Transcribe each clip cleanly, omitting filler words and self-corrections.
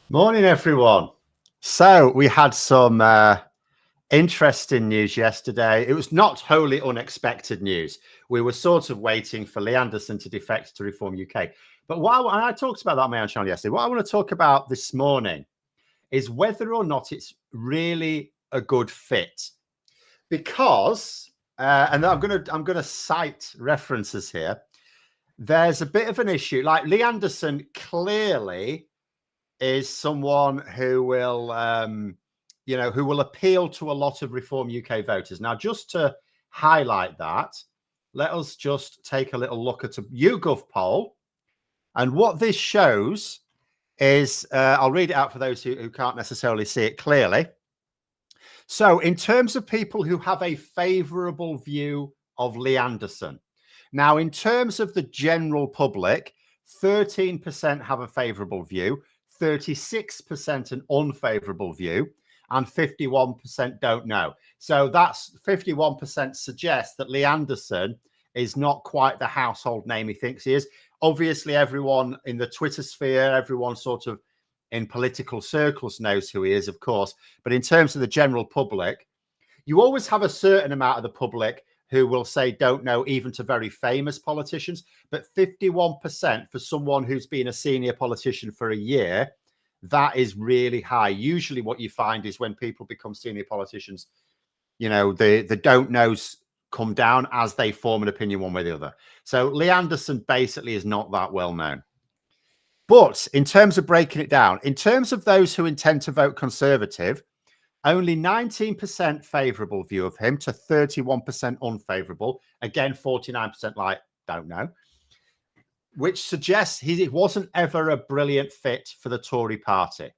Morning, everyone. So we had some interesting news yesterday. It was not wholly unexpected news. We were sort of waiting for Lee Anderson to defect to Reform UK. But and I talked about that on my own channel yesterday. What I want to talk about this morning is whether or not it's really a good fit. Because, and I'm gonna cite references here. There's a bit of an issue. Like Lee Anderson clearly is someone who will, who will appeal to a lot of Reform UK voters. Now, just to highlight that, let us just take a little look at a YouGov poll. And what this shows is, I'll read it out for those who can't necessarily see it clearly. So in terms of people who have a favourable view of Lee Anderson, now in terms of the general public, 13% have a favourable view, 36% an unfavourable view, and 51% don't know. So that's 51% suggests that Lee Anderson is not quite the household name he thinks he is. Obviously, everyone in the Twitter sphere, everyone sort of in political circles knows who he is, of course. But in terms of the general public, you always have a certain amount of the public who will say don't know, even to very famous politicians. But 51% for someone who's been a senior politician for a year, that is really high. Usually what you find is when people become senior politicians, the don't knows come down as they form an opinion one way or the other. So Lee Anderson basically is not that well known. But in terms of breaking it down, in terms of those who intend to vote Conservative, only 19% favourable view of him to 31% unfavourable. Again, 49% like, don't know. Which suggests he wasn't ever a brilliant fit for the Tory party.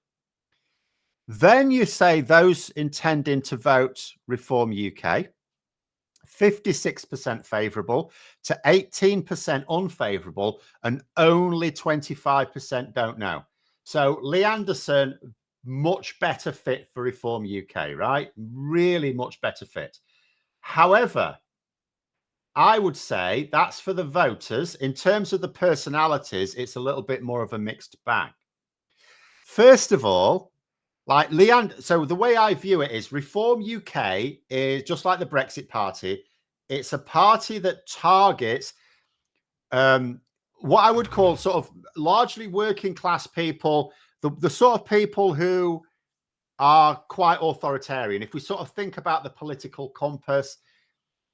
Then you say those intending to vote Reform UK, 56% favourable to 18% unfavourable, and only 25% don't know. So Lee Anderson, much better fit for Reform UK, right? Really much better fit. However, I would say that's for the voters. In terms of the personalities, it's a little bit more of a mixed bag. First of all, like so the way I view it is Reform UK is just like the Brexit Party. It's a party that targets what I would call sort of largely working class people, the sort of people who are quite authoritarian. If we sort of think about the political compass,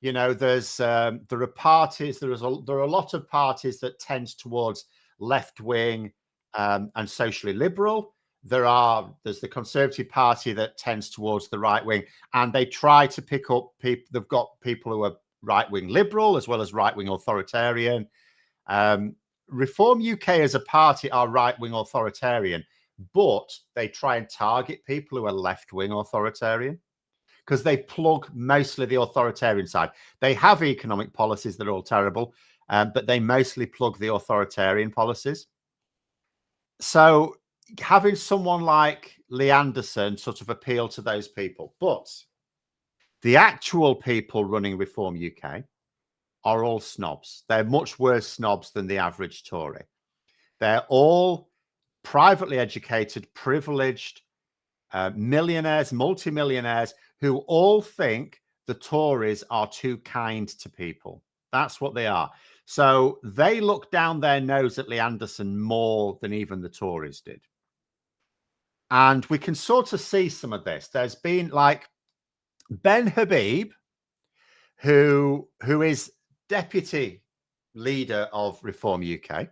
there are parties, there are a lot of parties that tend towards left wing and socially liberal. There's the Conservative Party that tends towards the right wing, and they try to pick up people. They've got people who are right wing liberal as well as right wing authoritarian. Reform UK as a party are right wing authoritarian, but they try and target people who are left wing authoritarian because they plug mostly the authoritarian side. They have economic policies that are all terrible, but they mostly plug the authoritarian policies. So having someone like Lee Anderson sort of appeal to those people, but the actual people running Reform UK are all snobs. They're much worse snobs than the average Tory. They're all privately educated, privileged millionaires, multimillionaires who all think the Tories are too kind to people. That's what they are. So they look down their nose at Lee Anderson more than even the Tories did. And we can sort of see some of this. There's been like Ben Habib, who is deputy leader of Reform UK,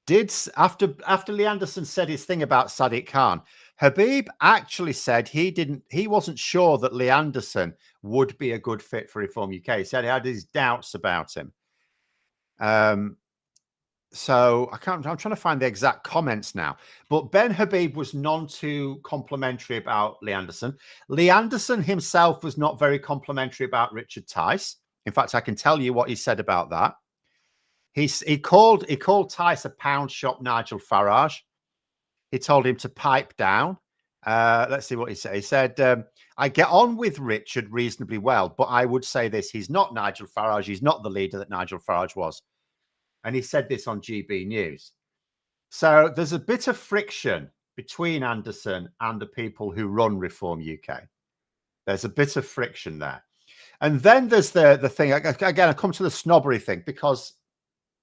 did after Lee Anderson said his thing about Sadiq Khan, Habib actually said he wasn't sure that Lee Anderson would be a good fit for Reform UK. He said he had his doubts about him. So I'm trying to find the exact comments now, but Ben Habib was none too complimentary about Lee Anderson. Lee Anderson himself was not very complimentary about Richard Tice. In fact, I can tell you what he said about that. He called Tice a pound shop Nigel Farage. He told him to pipe down. Let's see what he said. He said, I get on with Richard reasonably well, but I would say this, he's not Nigel Farage. He's not the leader that Nigel Farage was. And he said this on GB News. So there's a bit of friction between Anderson and the people who run Reform UK. There's a bit of friction there. And then there's the thing, again, I come to the snobbery thing, because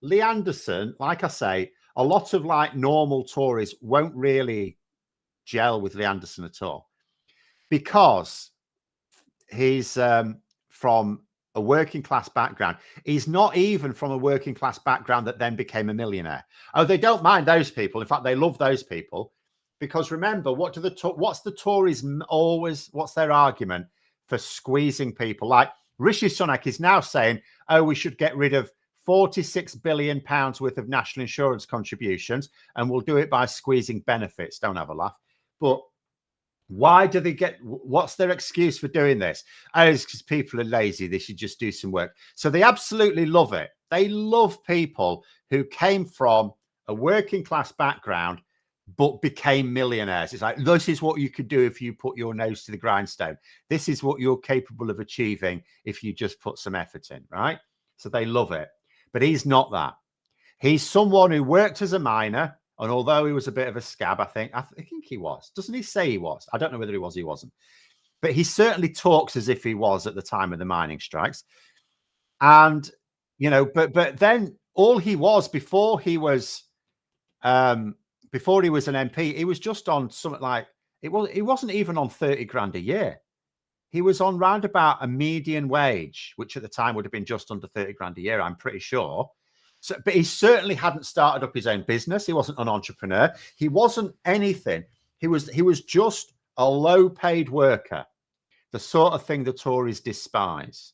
Lee Anderson, like I say, a lot of like normal Tories won't really gel with Lee Anderson at all, because he's from a working class background. He's not even from a working class background that then became a millionaire. Oh, they don't mind those people. In fact, they love those people, because remember, what's the Tories always, what's their argument for squeezing people? Like Rishi Sunak is now saying, oh, we should get rid of £46 billion worth of national insurance contributions, and we'll do it by squeezing benefits. Don't have a laugh. But why do they what's their excuse for doing this? Oh, it's because people are lazy. They should just do some work. So they absolutely love it. They love people who came from a working class background but became millionaires. It's like, this is what you could do if you put your nose to the grindstone. This is what you're capable of achieving if you just put some effort in, right? So they love it. But he's not that. He's someone who worked as a miner, and although he was a bit of a scab, I think he was. Doesn't he say he was? I don't know whether he was or he wasn't. But he certainly talks as if he was at the time of the mining strikes. And, you know, but then all he was before he was an MP, he was just on something like, he wasn't even on 30 grand a year. He was on round about a median wage, which at the time would have been just under 30 grand a year, I'm pretty sure. So, but he certainly hadn't started up his own business. He wasn't an entrepreneur. He wasn't anything. He was just a low-paid worker, the sort of thing the Tories despise.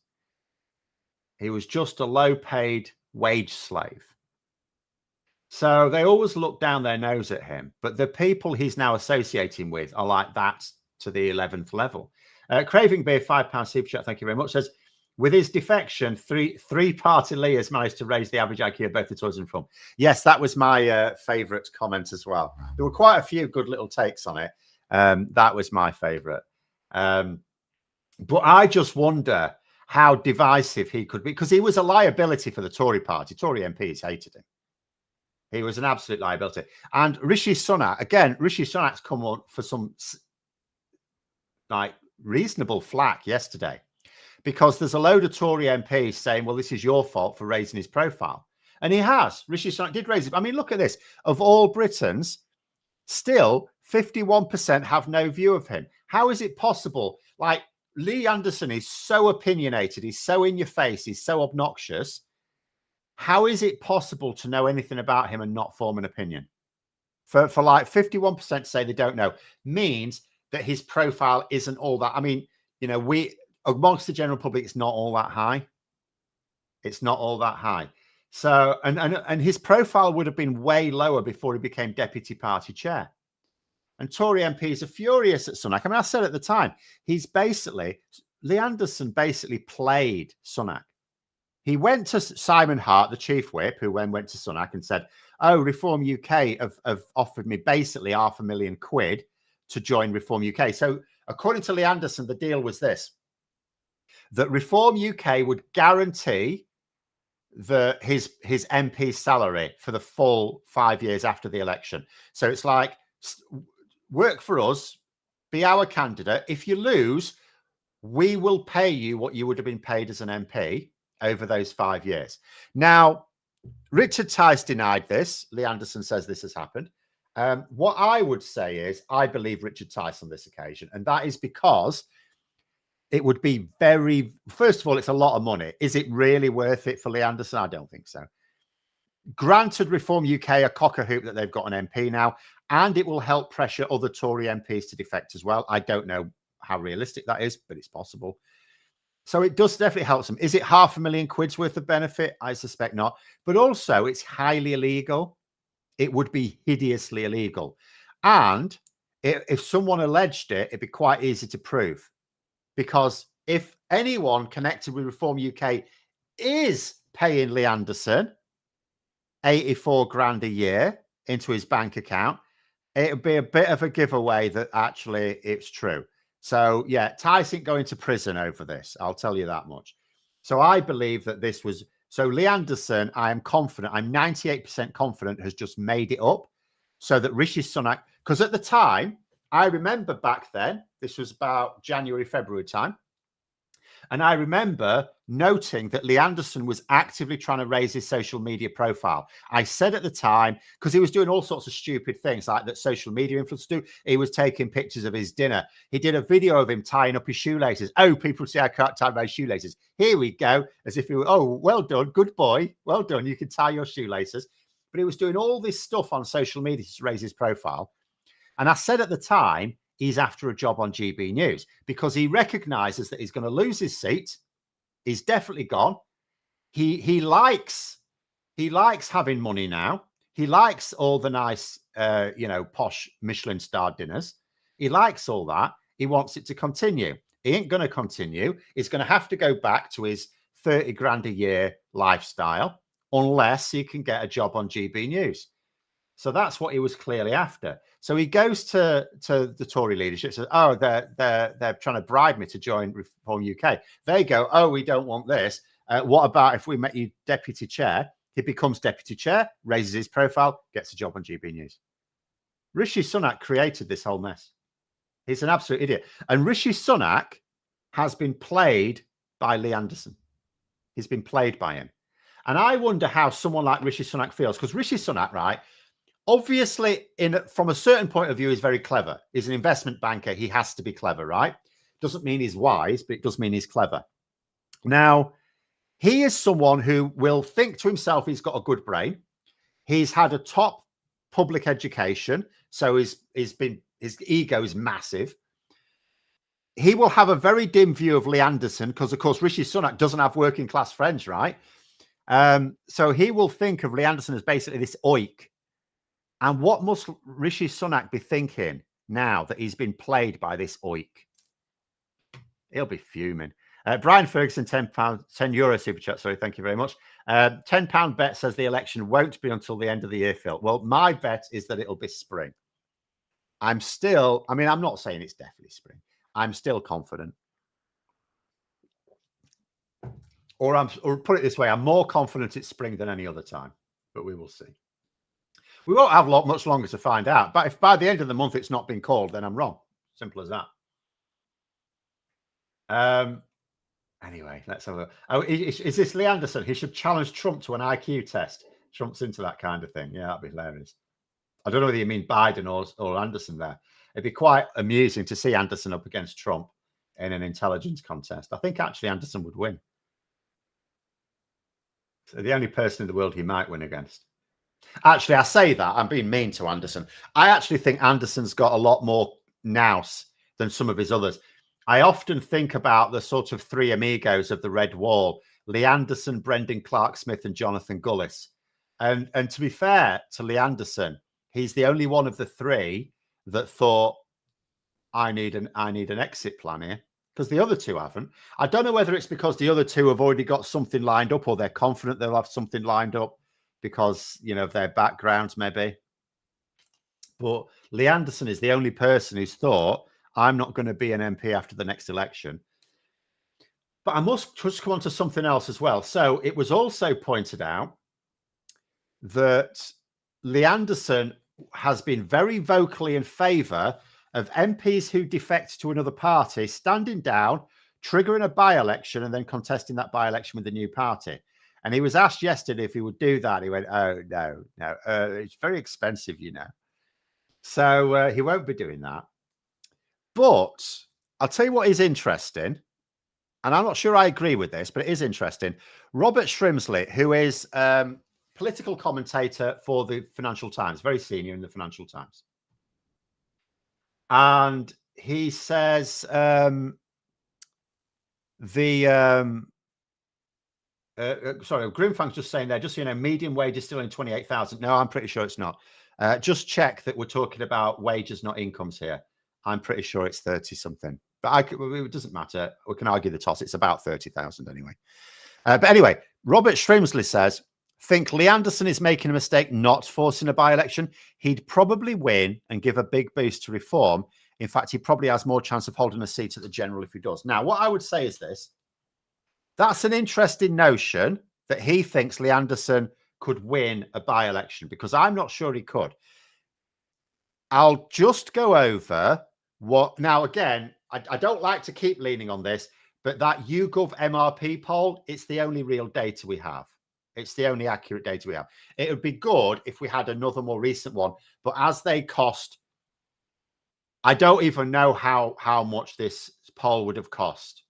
He was just a low-paid wage slave. So they always look down their nose at him. But the people he's now associating with are like that to the 11th level. Craving Beer, £5 super chat, thank you very much, says, with his defection, three-party Lee has managed to raise the average IQ of both the Tories and Reform. Yes, that was my favourite comment as well. There were quite a few good little takes on it. That was my favourite. But I just wonder how divisive he could be, because he was a liability for the Tory party. Tory MPs hated him. He was an absolute liability. And Rishi Sunak, again, Rishi Sunak's come on for some like reasonable flack yesterday, because there's a load of Tory MPs saying, well, this is your fault for raising his profile. And he has. Rishi Sunak did raise it. I mean, look at this. Of all Britons, still 51% have no view of him. How is it possible? Like, Lee Anderson is so opinionated. He's so in your face. He's so obnoxious. How is it possible to know anything about him and not form an opinion? For like 51% to say they don't know means that his profile isn't all that. I mean, you know, amongst the general public, it's not all that high. It's not all that high. So, and his profile would have been way lower before he became deputy party chair. And Tory MPs are furious at Sunak. I mean, I said at the time, Lee Anderson basically played Sunak. He went to Simon Hart, the chief whip, who then went to Sunak and said, oh, Reform UK have offered me basically £500,000 to join Reform UK. So according to Lee Anderson, the deal was this, that Reform UK would guarantee his MP salary for the full 5 years after the election. So it's like, work for us, be our candidate. If you lose, we will pay you what you would have been paid as an MP over those 5 years. Now, Richard Tice denied this. Lee Anderson says this has happened. What I would say is I believe Richard Tice on this occasion, and that is because it would be first of all, it's a lot of money. Is it really worth it for Lee Anderson? I don't think so. Granted, Reform UK are cock a hoop that they've got an MP now, and it will help pressure other Tory MPs to defect as well. I don't know how realistic that is, but it's possible. So it does definitely help them. Is it £500,000 worth of benefit? I suspect not. But also, it's highly illegal. It would be hideously illegal. And if someone alleged it, it'd be quite easy to prove. Because if anyone connected with Reform UK is paying Lee Anderson 84 grand a year into his bank account, it would be a bit of a giveaway that actually it's true. So, yeah, Tice ain't going to prison over this. I'll tell you that much. So I believe that this was... So Lee Anderson, I am confident, I'm 98% confident, has just made it up so that Rishi Sunak, because at the time, I remember back then, this was about January, February time, and I remember noting that Lee Anderson was actively trying to raise his social media profile. I said at the time, because he was doing all sorts of stupid things like that social media influencers do. He was taking pictures of his dinner. He did a video of him tying up his shoelaces. Oh, people say I can't tie my shoelaces. Here we go. As if he were, oh, well done. Good boy. Well done. You can tie your shoelaces. But he was doing all this stuff on social media to raise his profile. And I said at the time, he's after a job on GB News because he recognizes that he's going to lose his seat. He's definitely gone. He likes having money now. He likes all the nice, posh Michelin star dinners. He likes all that. He wants it to continue. He ain't going to continue. He's going to have to go back to his 30 grand a year lifestyle unless he can get a job on GB News. So that's what he was clearly after. So he goes to the Tory leadership, says, oh, they're trying to bribe me to join Reform UK. They go, oh, we don't want this. What about if we make you deputy chair? He becomes deputy chair, raises his profile, gets a job on GB News. Rishi Sunak created this whole mess. He's an absolute idiot. And Rishi Sunak has been played by Lee Anderson. He's been played by him. And I wonder how someone like Rishi Sunak feels, because Rishi Sunak, right, obviously, from a certain point of view, he's very clever. He's an investment banker. He has to be clever, right? Doesn't mean he's wise, but it does mean he's clever. Now, he is someone who will think to himself he's got a good brain. He's had a top public education, so his ego is massive. He will have a very dim view of Lee Anderson because, of course, Rishi Sunak doesn't have working class friends, right? So he will think of Lee Anderson as basically this oik. And what must Rishi Sunak be thinking now that he's been played by this oik? He'll be fuming. Brian Ferguson, €10 super chat. Sorry, thank you very much. £10 bet says the election won't be until the end of the year, Phil. Well, my bet is that it'll be spring. I'm not saying it's definitely spring. I'm still confident. Or put it this way, I'm more confident it's spring than any other time, but we will see. We won't have much longer to find out. But if by the end of the month it's not been called, then I'm wrong. Simple as that. Anyway, let's have a look. Oh, is this Lee Anderson? He should challenge Trump to an IQ test. Trump's into that kind of thing. Yeah, that'd be hilarious. I don't know whether you mean Biden or Anderson there. It'd be quite amusing to see Anderson up against Trump in an intelligence contest. I think actually Anderson would win. So the only person in the world he might win against. Actually, I say that. I'm being mean to Anderson. I actually think Anderson's got a lot more nous than some of his others. I often think about the sort of three amigos of the Red Wall, Lee Anderson, Brendan Clark-Smith, and Jonathan Gullis. And to be fair to Lee Anderson, he's the only one of the three that thought, I need an exit plan here, because the other two haven't. I don't know whether it's because the other two have already got something lined up or they're confident they'll have something lined up because, of their backgrounds, maybe. But Lee Anderson is the only person who's thought, I'm not going to be an MP after the next election. But I must just come on to something else as well. So it was also pointed out that Lee Anderson has been very vocally in favour of MPs who defect to another party standing down, triggering a by-election and then contesting that by-election with the new party. And he was asked yesterday if he would do that. He went, oh, no, it's very expensive, So he won't be doing that. But I'll tell you what is interesting, and I'm not sure I agree with this, but it is interesting. Robert Shrimsley, who is political commentator for the Financial Times, very senior in the Financial Times. And he says Grimfang's just saying there, just so you know, median wage is still in 28,000. No, I'm pretty sure it's not. Just check that we're talking about wages, not incomes here. I'm pretty sure it's 30 something, but it doesn't matter. We can argue the toss. It's about 30,000 anyway. But anyway, Robert Shrimsley says, think Lee Anderson is making a mistake not forcing a by-election. He'd probably win and give a big boost to reform. In fact, he probably has more chance of holding a seat at the general if he does. Now, what I would say is this. That's an interesting notion that he thinks Lee Anderson could win a by-election, because I'm not sure he could. I'll just go over what now. Again, I don't like to keep leaning on this, but that YouGov MRP poll, it's the only real data we have. It's the only accurate data we have. It would be good if we had another more recent one, but as they cost, I don't even know how much this poll would have cost.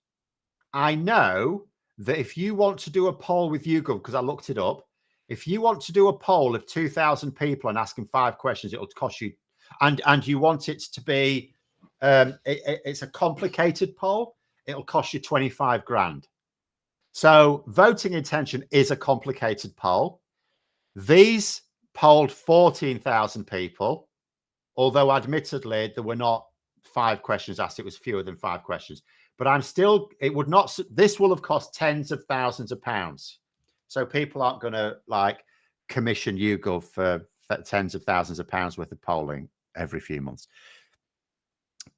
I know that if you want to do a poll with YouGov, because I looked it up, if you want to do a poll of 2,000 people and ask them 5 questions, it'll cost you, and you want it to be, it's a complicated poll, it'll cost you 25 grand. So voting intention is a complicated poll. These polled 14,000 people, although admittedly there were not 5 questions asked, it was fewer than 5 questions. But I'm still, it would not, this will have cost tens of thousands of pounds. So people aren't going to like commission YouGov for tens of thousands of pounds worth of polling every few months.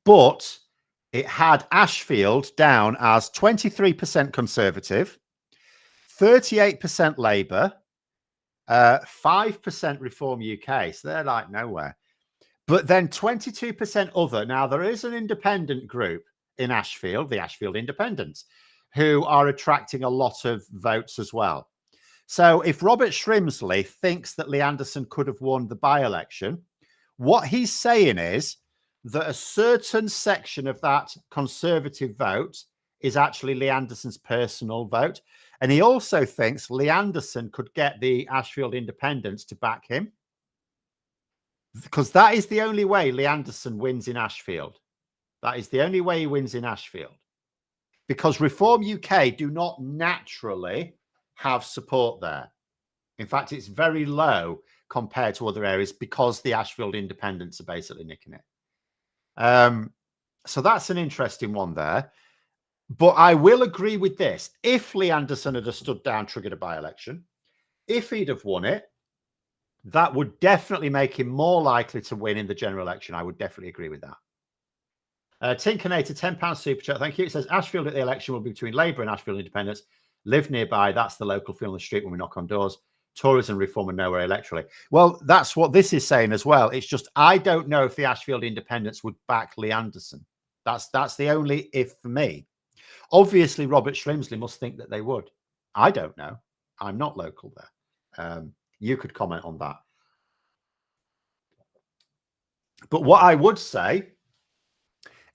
But it had Ashfield down as 23% Conservative, 38% Labour, 5% Reform UK. So they're like nowhere. But then 22% other. Now, there is an independent group in Ashfield, the Ashfield Independents, who are attracting a lot of votes as well. So if Robert Shrimsley thinks that Lee Anderson could have won the by-election, what he's saying is that a certain section of that Conservative vote is actually Lee Anderson's personal vote. And he also thinks Lee Anderson could get the Ashfield Independents to back him, because that is the only way Lee Anderson wins in Ashfield. That is the only way he wins in Ashfield. Because Reform UK do not naturally have support there. In fact, it's very low compared to other areas because the Ashfield Independents are basically nicking it. So that's an interesting one there. But I will agree with this. If Lee Anderson had stood down, triggered a by-election, if he'd have won it, that would definitely make him more likely to win in the general election. I would definitely agree with that. Tinkernator, £10 super chat. Thank you. It says Ashfield at the election will be between Labour and Ashfield Independents. Live nearby. That's the local feel on the street when we knock on doors. Tourism reform and nowhere electorally. Well, that's what this is saying as well. It's just I don't know if the Ashfield Independents would back Lee Anderson. That's the only if for me. Obviously, Robert Shrimsley must think that they would. I don't know. I'm not local there. You could comment on that. But what I would say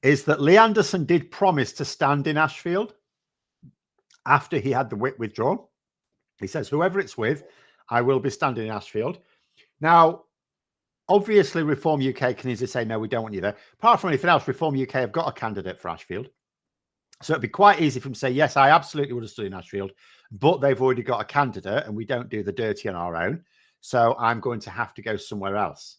is that Lee Anderson did promise to stand in Ashfield after he had the whip withdrawn. He says, whoever it's with, I will be standing in Ashfield. Now, obviously, Reform UK can easily say, no, we don't want you there. Apart from anything else, Reform UK have got a candidate for Ashfield. So it'd be quite easy for him to say, yes, I absolutely would have stood in Ashfield, but they've already got a candidate and we don't do the dirty on our own. So I'm going to have to go somewhere else.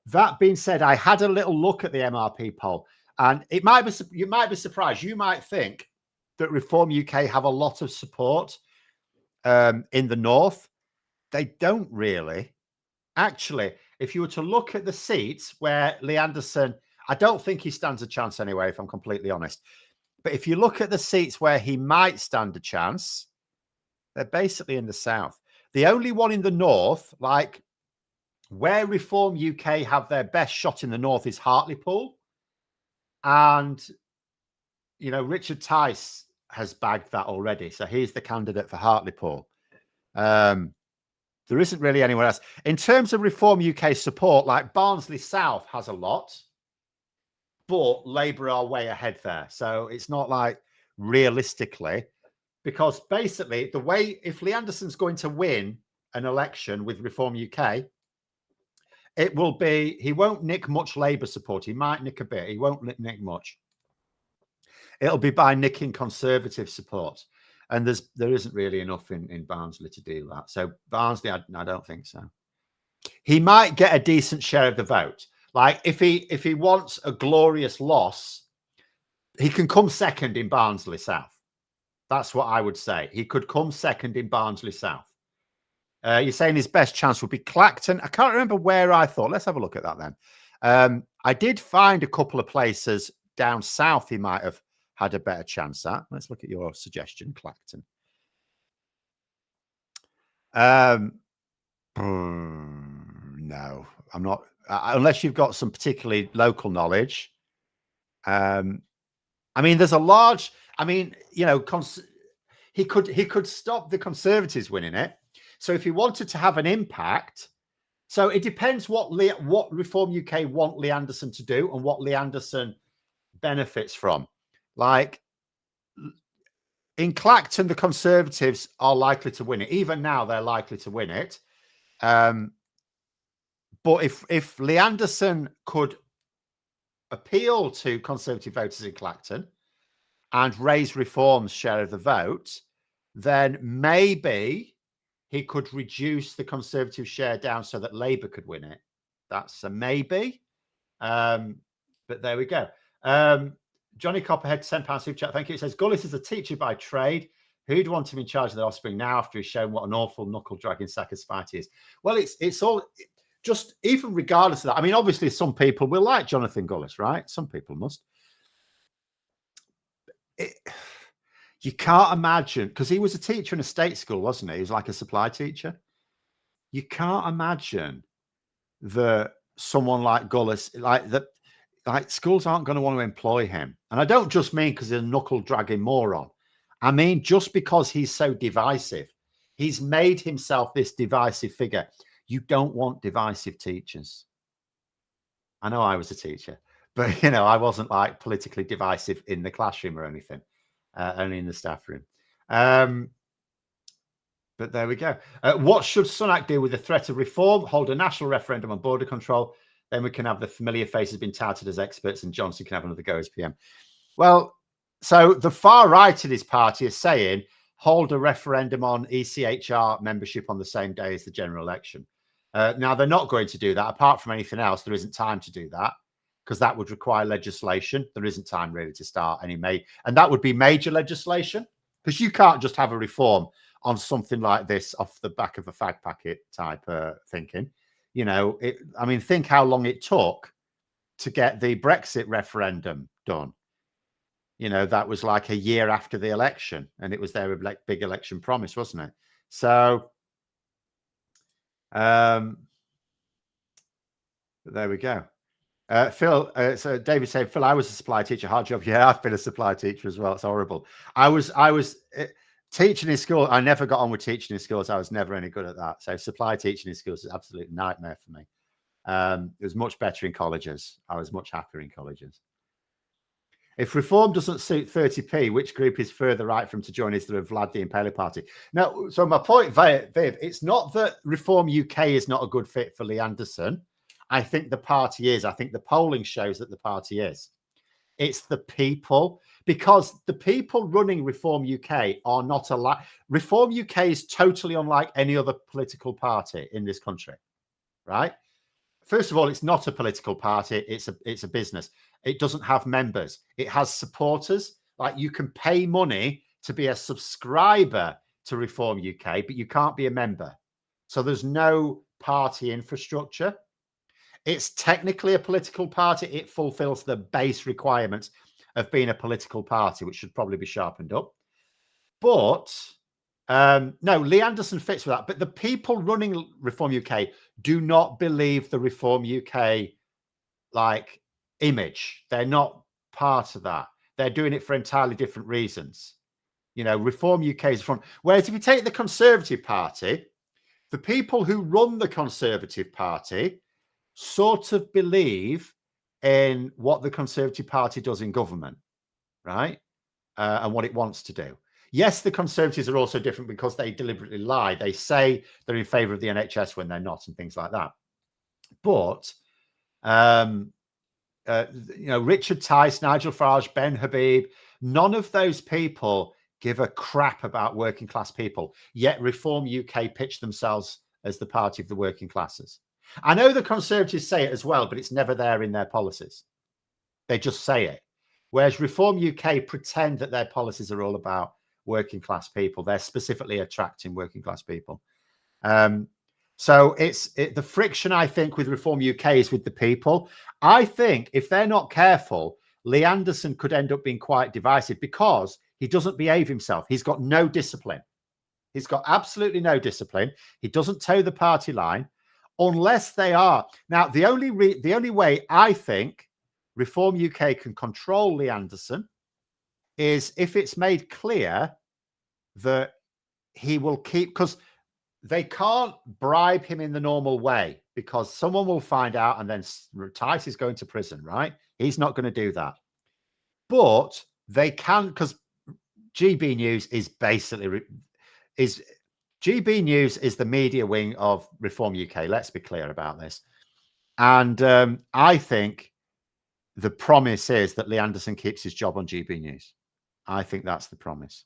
That being said, I had a little look at the MRP poll, and it might be, you might be surprised. You might think that Reform UK have a lot of support in the north. They don't really. Actually, if you were to look at the seats where Lee Anderson, I don't think he stands a chance anyway, if I'm completely honest. But if you look at the seats where he might stand a chance, they're basically in the south. The only one in the north, like where Reform UK have their best shot in the north, is Hartlepool. And, you know, Richard Tice has bagged that already. So he's the candidate for Hartlepool. There isn't really anywhere else. In terms of Reform UK support, like Barnsley South has a lot, but Labour are way ahead there. So it's not like realistically, because basically the way, if Lee Anderson's going to win an election with Reform UK, it will be, he won't nick much Labour support. He might nick a bit. He won't nick much. It'll be by nicking Conservative support. And there isn't really enough in Barnsley to do that. So Barnsley, I don't think so. He might get a decent share of the vote. Like if he wants a glorious loss, he can come second in Barnsley South. That's what I would say. He could come second in Barnsley South. You're saying his best chance would be Clacton. I can't remember where I thought. Let's have a look at that then. I did find a couple of places down south he might have had a better chance at. Let's look at your suggestion, Clacton. No, I'm not. unless you've got some particularly local knowledge. I mean, there's a large. I mean, you know, he could stop the Conservatives winning it. So if he wanted to have an impact, so it depends what Reform UK want Lee Anderson to do and what Lee Anderson benefits from. Like in Clacton, the Conservatives are likely to win it. Even now, they're likely to win it. But if Lee Anderson could appeal to Conservative voters in Clacton and raise Reform's share of the vote, then maybe he could reduce the Conservative share down so that Labour could win it. That's a maybe. But there we go. Johnny Copperhead, £10 super chat. Thank you. It says, Gullis is a teacher by trade. Who'd want him in charge of their offspring now after he's shown what an awful knuckle-dragging sack of spite he is? Well, it's all, just even regardless of that. I mean, obviously, some people will like Jonathan Gullis, right? Some people must. You can't imagine, because he was a teacher in a state school, wasn't he? He was like a supply teacher. You can't imagine that someone like Gullis, like schools aren't going to want to employ him. And I don't just mean because he's a knuckle-dragging moron. I mean, just because he's so divisive. He's made himself this divisive figure. You don't want divisive teachers. I know I was a teacher, but, you know, I wasn't like politically divisive in the classroom or anything, only in the staff room. But there we go. What should Sunak do with the threat of reform? Hold a national referendum on border control. Then we can have the familiar faces being touted as experts and Johnson can have another go as PM. Well, so the far right in his party is saying, hold a referendum on ECHR membership on the same day as the general election. Now, they're not going to do that. Apart from anything else, there isn't time to do that because that would require legislation. There isn't time really to start any and that would be major legislation because you can't just have a reform on something like this off the back of a fag packet type thinking. You know, I mean, think how long it took to get the Brexit referendum done. You know, that was like a year after the election and it was their big election promise, wasn't it? So, there we go. Phil, so David said, Phil, I was a supply teacher, hard job. Yeah, I've been a supply teacher as well. It's horrible. I was teaching in school. I never got on with teaching in schools. I was never any good at that. So supply teaching in schools is an absolute nightmare for me. It was much better in colleges. I was much happier in colleges. If reform doesn't suit 30p, which group is further right from to join? Is there a Vlad the Impaler party? No, so my point, Viv, it's not that Reform UK is not a good fit for Lee Anderson. I think the party is. I think the polling shows that the party is. It's the people, because the people running Reform UK are not alike. Reform UK is totally unlike any other political party in this country, right? First of all, it's not a political party. It's a business. It doesn't have members. It has supporters. Like you can pay money to be a subscriber to Reform UK, but you can't be a member. So there's no party infrastructure. It's technically a political party. It fulfills the base requirements of being a political party, which should probably be sharpened up. But no, Lee Anderson fits with that. But the people running Reform UK do not believe the Reform UK like image. They're not part of that. They're doing it for entirely different reasons. You know, Reform UK is from. Whereas if you take the Conservative Party, the people who run the Conservative Party sort of believe in what the Conservative Party does in government, right? And what it wants to do. Yes, the Conservatives are also different because they deliberately lie. They say they're in favour of the NHS when they're not and things like that. But, you know, Richard Tice, Nigel Farage, Ben Habib, none of those people give a crap about working class people. Yet Reform UK pitch themselves as the party of the working classes. I know the Conservatives say it as well, but it's never there in their policies. They just say it. Whereas Reform UK pretend that their policies are all about working class people. They're specifically attracting working class people. So the friction, I think, with Reform UK is with the people. I think if they're not careful, Lee Anderson could end up being quite divisive because he doesn't behave himself. He's got no discipline. He's got absolutely no discipline. He doesn't toe the party line. unless they are. Now, the only way I think Reform UK can control Lee Anderson is if it's made clear that he will keep, because they can't bribe him in the normal way, because someone will find out and then Tice is going to prison, right? He's not going to do that. But they can, because GB News is basically GB News is the media wing of Reform UK. Let's be clear about this. And I think the promise is that Lee Anderson keeps his job on GB News. I think that's the promise.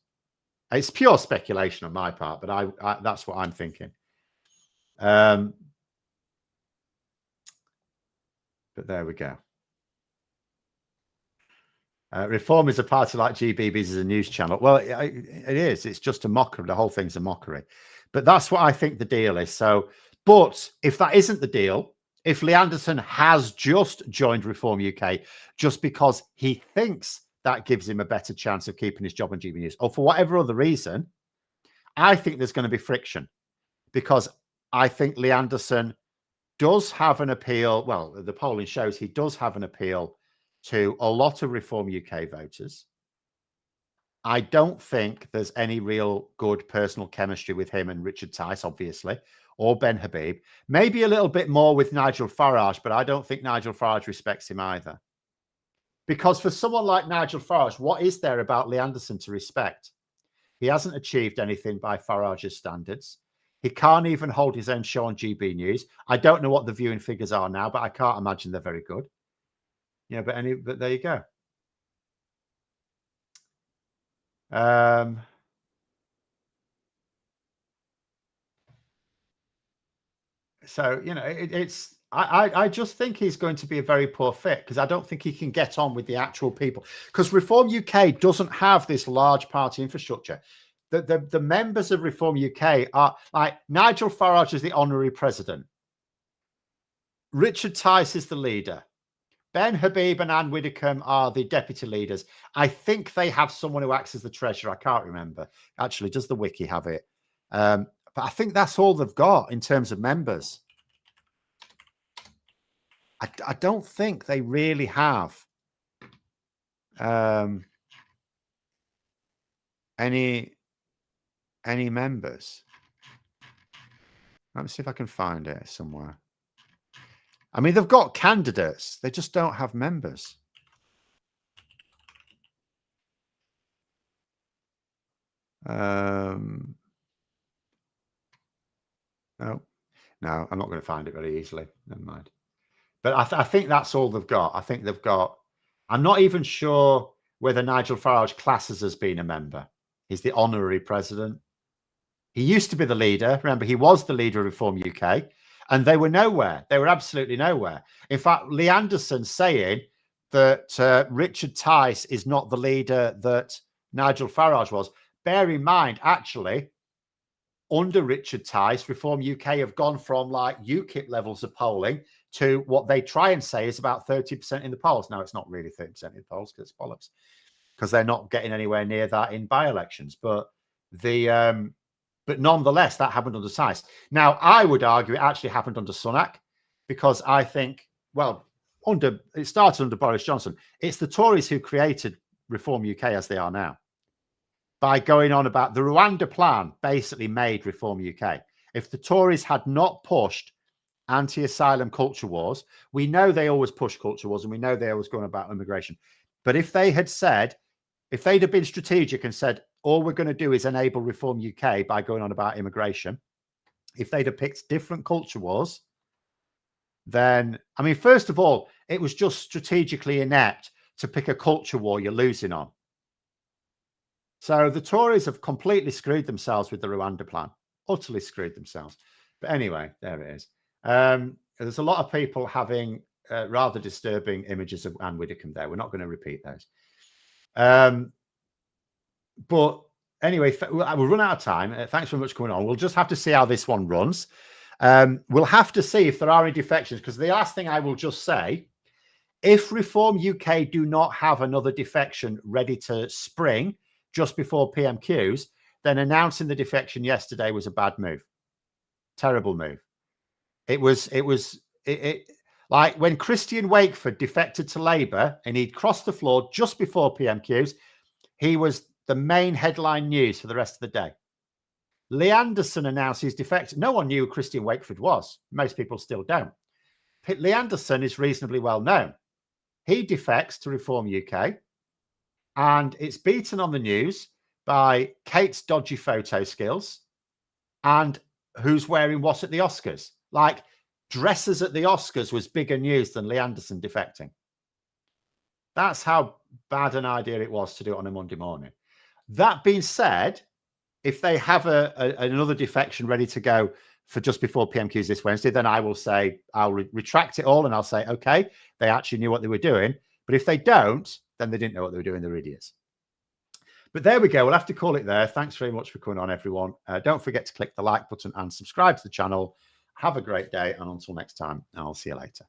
It's pure speculation on my part, but I that's what I'm thinking. But there we go. Reform is a party like GBB's is a news channel. Well, it is. It's just a mockery. The whole thing's a mockery. But that's what I think the deal is. So, but if that isn't the deal, if Lee Anderson has just joined Reform UK just because he thinks that gives him a better chance of keeping his job on GB News, or for whatever other reason, I think there's going to be friction, because I think Lee Anderson does have an appeal. Well, the polling shows he does have an appeal to a lot of Reform UK voters. I don't think there's any real good personal chemistry with him and Richard Tice, obviously, or Ben Habib. Maybe a little bit more with Nigel Farage, but I don't think Nigel Farage respects him either. Because for someone like Nigel Farage, what is there about Lee Anderson to respect? He hasn't achieved anything by Farage's standards. He can't even hold his own show on GB News. I don't know what the viewing figures are now, but I can't imagine they're very good. Yeah, but there you go. So, you know, I just think he's going to be a very poor fit, because I don't think he can get on with the actual people, because Reform UK doesn't have this large party infrastructure. The members of Reform UK are like Nigel Farage is the honorary president. Richard Tice is the leader. Ben Habib and Anne Widdecombe are the deputy leaders. I think they have someone who acts as the treasurer. I can't remember. Actually, does the wiki have it? But I think that's all they've got in terms of members. I don't think they really have any members. Let me see if I can find it somewhere. I mean, they've got candidates. They just don't have members. No, I'm not going to find it very easily. Never mind. But I think that's all they've got. I think they've got. I'm not even sure whether Nigel Farage classes as being a member. He's the honorary president. He used to be the leader. Remember, he was the leader of Reform UK, and they were nowhere. They were absolutely nowhere. In fact, Lee Anderson saying that Richard Tice is not the leader that Nigel Farage was. Bear in mind, actually, under Richard Tice, Reform UK have gone from like UKIP levels of polling to what they try and say is about 30% in the polls. Now, it's not really 30% in the polls, because it's bollocks, because they're not getting anywhere near that in by-elections. But but nonetheless, that happened under Tice. Now, I would argue it actually happened under Sunak, because I think, well, it started under Boris Johnson. It's the Tories who created Reform UK as they are now, by going on about the Rwanda plan basically made Reform UK. If the Tories had not pushed anti-asylum culture wars, we know they always push culture wars, and we know they always go on about immigration. But if they had said, if they'd have been strategic and said, all we're going to do is enable Reform UK by going on about immigration, if they'd have picked different culture wars, then, I mean, first of all, it was just strategically inept to pick a culture war you're losing on. So the Tories have completely screwed themselves with the Rwanda plan, utterly screwed themselves. But anyway, there it is. There's a lot of people having rather disturbing images of Anne Widdecombe there. We're not going to repeat those. But anyway, we'll run out of time. Thanks very much for coming on. We'll just have to see how this one runs. We'll have to see if there are any defections, because the last thing I will just say, if Reform UK do not have another defection ready to spring just before PMQs, then announcing the defection yesterday was a bad move. Terrible move. Like when Christian Wakeford defected to Labour and he'd crossed the floor just before PMQs, he was the main headline news for the rest of the day. Lee Anderson announced his defect. No one knew who Christian Wakeford was. Most people still don't. Lee Anderson is reasonably well known. He defects to Reform UK, and it's beaten on the news by Kate's dodgy photo skills and who's wearing what at the Oscars. Like, dresses at the Oscars was bigger news than Lee Anderson defecting. That's how bad an idea it was to do it on a Monday morning. That being said, if they have another defection ready to go for just before PMQs this Wednesday, then I will say, I'll retract it all and I'll say, okay, they actually knew what they were doing. But if they don't, then they didn't know what they were doing. They're idiots. But there we go. We'll have to call it there. Thanks very much for coming on, everyone. Don't forget to click the like button and subscribe to the channel. Have a great day. And until next time, I'll see you later.